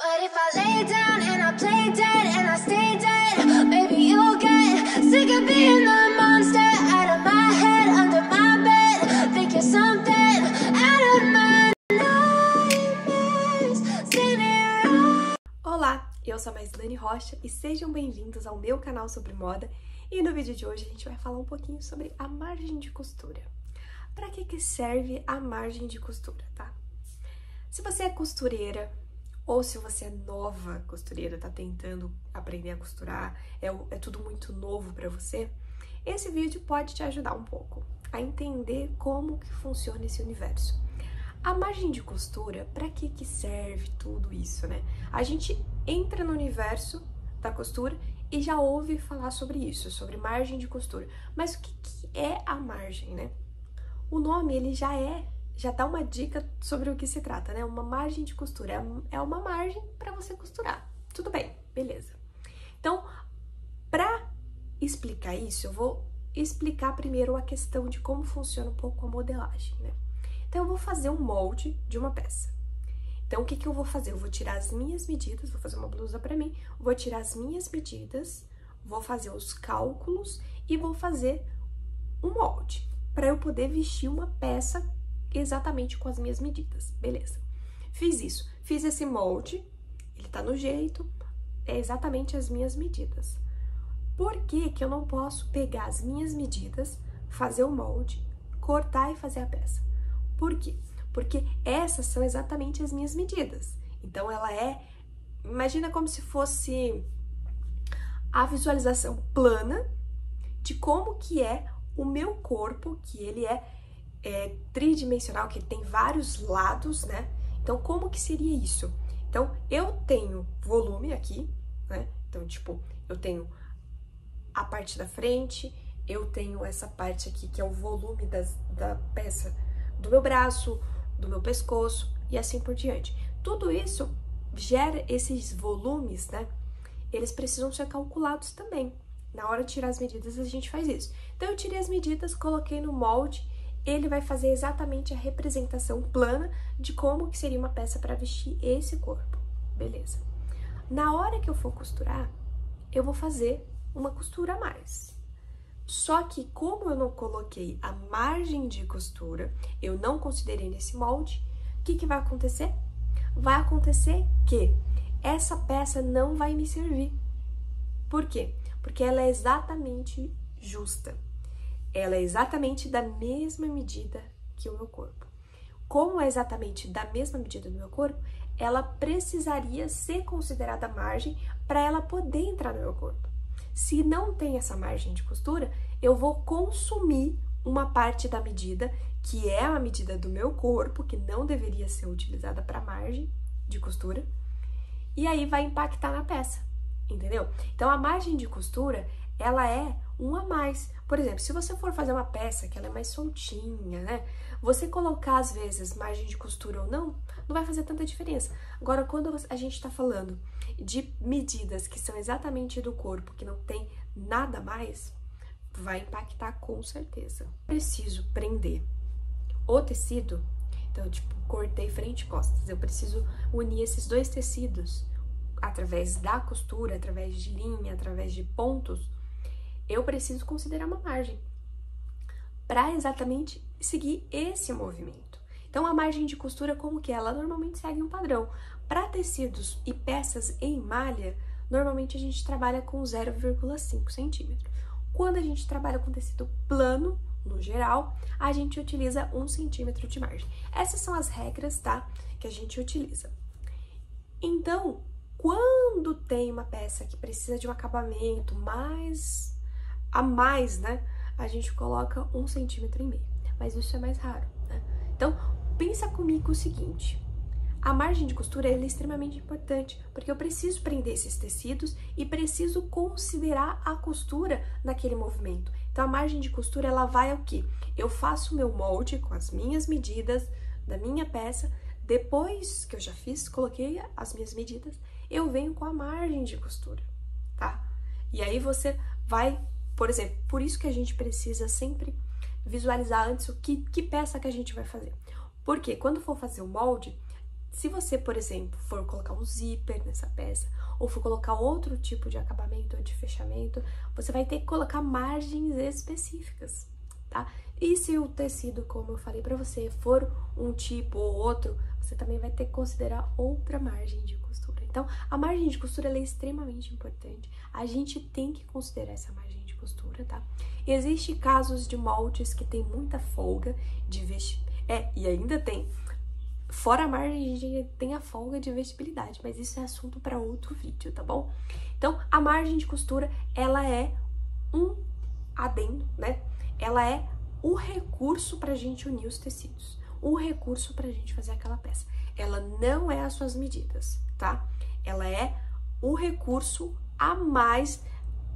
But if I lay down and I play dead and I stay dead, maybe you'll get sick of being the monster out of my head, under my bed. Think you're something out of my nightmares. See me right. Olá, eu sou a Maislane Rocha e sejam bem-vindos ao meu canal sobre moda. E no vídeo de hoje a gente vai falar um pouquinho sobre a margem de costura. Para que serve a margem de costura, tá? Se você é costureira ou se você é nova costureira, tá tentando aprender a costurar, é tudo muito novo para você, esse vídeo pode te ajudar um pouco a entender como que funciona esse universo. A margem de costura, para que serve tudo isso, né? A gente entra no universo da costura e já ouve falar sobre isso, sobre margem de costura. Mas o que é a margem, né? O nome, ele já dá uma dica sobre o que se trata, né? Uma margem de costura é uma margem para você costurar. Tudo bem, beleza. Então, para explicar isso, eu vou explicar primeiro a questão de como funciona um pouco a modelagem, né? Então, eu vou fazer um molde de uma peça. Então, o que eu vou fazer? Eu vou tirar as minhas medidas, vou fazer uma blusa para mim, vou tirar as minhas medidas, vou fazer os cálculos e vou fazer um molde para eu poder vestir uma peça exatamente com as minhas medidas, beleza. Fiz isso, fiz esse molde, ele tá no jeito, é exatamente as minhas medidas. Por que eu não posso pegar as minhas medidas, fazer o molde, cortar e fazer a peça? Por quê? Porque essas são exatamente as minhas medidas. Então, imagina como se fosse a visualização plana de como que é o meu corpo, que ele é tridimensional, que ele tem vários lados, né? Então, como que seria isso? Então, eu tenho volume aqui, né? Então, tipo, eu tenho a parte da frente, eu tenho essa parte aqui que é o volume da peça do meu braço, do meu pescoço e assim por diante. Tudo isso gera esses volumes, né? Eles precisam ser calculados também. Na hora de tirar as medidas, a gente faz isso. Então, eu tirei as medidas, coloquei no molde, ele vai fazer exatamente a representação plana de como que seria uma peça para vestir esse corpo. Beleza. Na hora que eu for costurar, eu vou fazer uma costura a mais. Só que como eu não coloquei a margem de costura, eu não considerei nesse molde, o que vai acontecer? Vai acontecer que essa peça não vai me servir. Por quê? Porque ela é exatamente justa. Ela é exatamente da mesma medida que o meu corpo. Como é exatamente da mesma medida do meu corpo, ela precisaria ser considerada margem para ela poder entrar no meu corpo. Se não tem essa margem de costura, eu vou consumir uma parte da medida, que é a medida do meu corpo, que não deveria ser utilizada para margem de costura, e aí vai impactar na peça, entendeu? Então, a margem de costura, ela é um a mais. Por exemplo, se você for fazer uma peça que ela é mais soltinha, né? Você colocar, às vezes, margem de costura ou não vai fazer tanta diferença. Agora, quando a gente tá falando de medidas que são exatamente do corpo, que não tem nada mais, vai impactar com certeza. Preciso prender o tecido, então, tipo, cortei frente e costas. Eu preciso unir esses dois tecidos através da costura, através de linha, através de pontos. Eu preciso considerar uma margem para exatamente seguir esse movimento. Então, a margem de costura, como que é? Ela normalmente segue um padrão. Para tecidos e peças em malha, normalmente a gente trabalha com 0,5 centímetro. Quando a gente trabalha com tecido plano, no geral, a gente utiliza 1 centímetro de margem. Essas são as regras, tá? Que a gente utiliza. Então, quando tem uma peça que precisa de um acabamento a mais, né? A gente coloca 1,5 centímetro. Mas isso é mais raro, né? Então, pensa comigo o seguinte. A margem de costura é extremamente importante, porque eu preciso prender esses tecidos e preciso considerar a costura naquele movimento. Então, a margem de costura, ela vai ao quê? Eu faço o meu molde com as minhas medidas da minha peça. Depois que eu já fiz, coloquei as minhas medidas, eu venho com a margem de costura, tá? E aí você vai, por exemplo, por isso que a gente precisa sempre visualizar antes que peça que a gente vai fazer. Porque quando for fazer o molde, Se você, por exemplo, for colocar um zíper nessa peça, ou for colocar outro tipo de acabamento ou de fechamento, você vai ter que colocar margens específicas, tá? E se o tecido, como eu falei pra você, for um tipo ou outro, você também vai ter que considerar outra margem de costura. Então, a margem de costura ela é extremamente importante. A gente tem que considerar essa margem de costura, tá? E existe casos de moldes que tem muita folga de e ainda tem. Fora a margem, a gente tem a folga de vestibilidade, mas isso é assunto para outro vídeo, tá bom? Então, a margem de costura, ela é um adendo, né? Ela é o recurso pra gente unir os tecidos, o recurso pra gente fazer aquela peça. Ela não é as suas medidas, tá? Ela é o recurso a mais,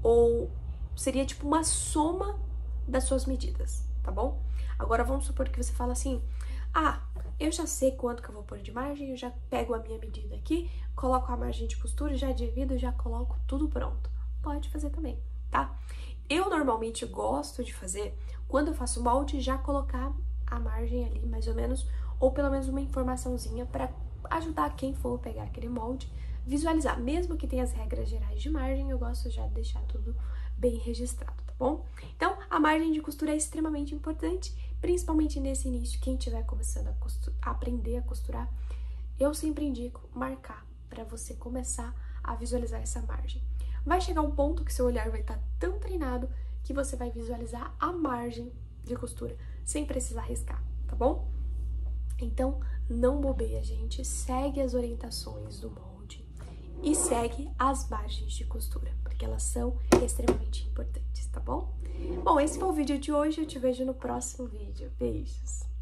ou seria tipo uma soma das suas medidas, tá bom? Agora, vamos supor que você fala assim, eu já sei quanto que eu vou pôr de margem, eu já pego a minha medida aqui, coloco a margem de costura, já divido, já coloco tudo pronto. Pode fazer também, tá? Eu normalmente gosto de fazer, quando eu faço molde, já colocar a margem ali, mais ou menos, ou pelo menos uma informaçãozinha para ajudar quem for pegar aquele molde, visualizar. Mesmo que tenha as regras gerais de margem, eu gosto já de deixar tudo bem registrado, tá bom? Então, a margem de costura é extremamente importante, principalmente nesse início, quem estiver começando a aprender a costurar, eu sempre indico marcar para você começar a visualizar essa margem. Vai chegar um ponto que seu olhar vai estar tão treinado que você vai visualizar a margem de costura sem precisar riscar, tá bom? Então, não bobeia, gente, segue as orientações do molde e segue as margens de costura, porque elas são extremamente importantes, tá bom? Bom, esse foi o vídeo de hoje, eu te vejo no próximo vídeo. Beijos!